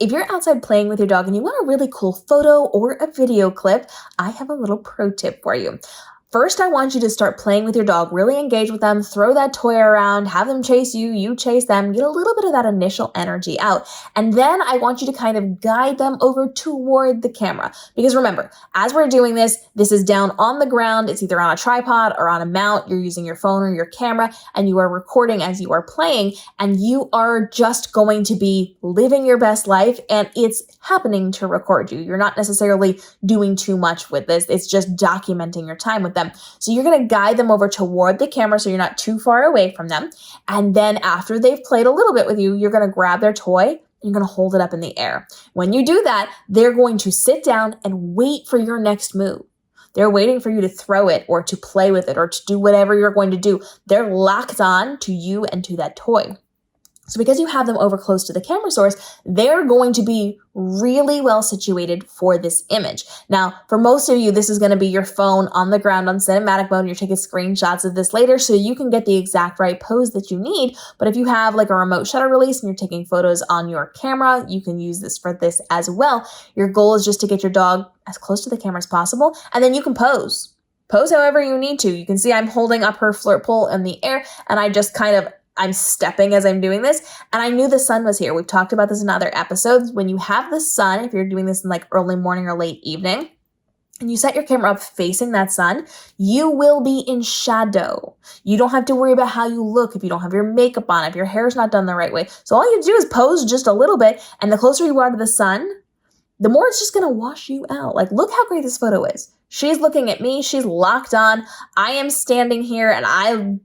If you're outside playing with your dog and you want a really cool photo or a video clip, I have a little pro tip for you. First, I want you to start playing with your dog, really engage with them, throw that toy around, have them chase you, you chase them, get a little bit of that initial energy out. And then I want you to kind of guide them over toward the camera. Because remember, as we're doing this is down on the ground. It's either on a tripod or on a mount. You're using your phone or your camera, and you are recording as you are playing, and you are just going to be living your best life, and it's happening to record you. You're not necessarily doing too much with this. It's just documenting your time with them. So you're going to guide them over toward the camera so you're not too far away from them. And then after they've played a little bit with you, you're going to grab their toy and you're going to hold it up in the air. When you do that, they're going to sit down and wait for your next move. They're waiting for you to throw it or to play with it or to do whatever you're going to do. They're locked on to you and to that toy. So because you have them over close to the camera source, they're going to be really well situated for this image. Now, for most of you, this is going to be your phone on the ground on cinematic mode. You're taking screenshots of this later so you can get the exact right pose that you need. But if you have like a remote shutter release and you're taking photos on your camera, you can use this for this as well. Your goal is just to get your dog as close to the camera as possible, and then you can pose. Pose however you need to. You can see I'm holding up her flirt pole in the air, and I just I'm stepping as I'm doing this, and I knew the sun was here. We've talked about this in other episodes. When you have the sun, if you're doing this in like early morning or late evening, and you set your camera up facing that sun, you will be in shadow. You don't have to worry about how you look if you don't have your makeup on, if your hair's not done the right way. So all you do is pose just a little bit, and the closer you are to the sun, the more it's just gonna wash you out. Like, look how great this photo is. She's looking at me, she's locked on. I am standing here, and I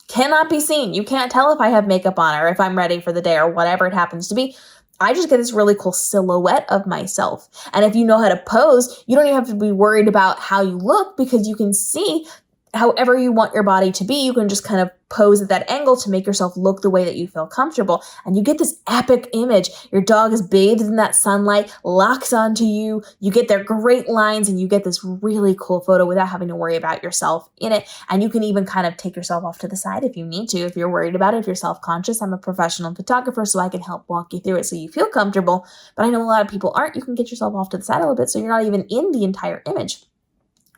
cannot be seen. You can't tell if I have makeup on or if I'm ready for the day or whatever it happens to be. I just get this really cool silhouette of myself. And if you know how to pose, you don't even have to be worried about how you look because you can see however you want your body to be. You can just kind of pose at that angle to make yourself look the way that you feel comfortable. And you get this epic image. Your dog is bathed in that sunlight, locks onto you. You get their great lines and you get this really cool photo without having to worry about yourself in it. And you can even kind of take yourself off to the side if you need to, if you're worried about it, if you're self-conscious. I'm a professional photographer, so I can help walk you through it so you feel comfortable. But I know a lot of people aren't. You can get yourself off to the side a little bit so you're not even in the entire image.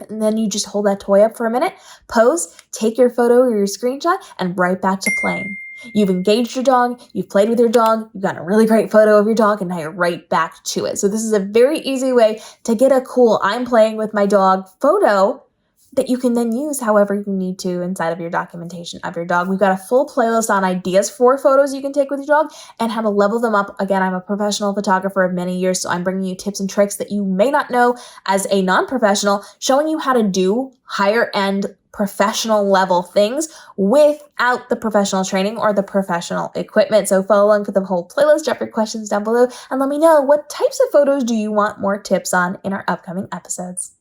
And then you just hold that toy up for a minute, pose, take your photo or your screenshot, and right back to playing. You've engaged your dog, you've played with your dog, you've got a really great photo of your dog, and now you're right back to it. So this is a very easy way to get a cool I'm playing with my dog photo that you can then use however you need to inside of your documentation of your dog. We've got a full playlist on ideas for photos you can take with your dog and how to level them up. Again, I'm a professional photographer of many years, so I'm bringing you tips and tricks that you may not know as a non-professional, showing you how to do higher end professional level things without the professional training or the professional equipment. So follow along for the whole playlist, drop your questions down below, and let me know what types of photos do you want more tips on in our upcoming episodes.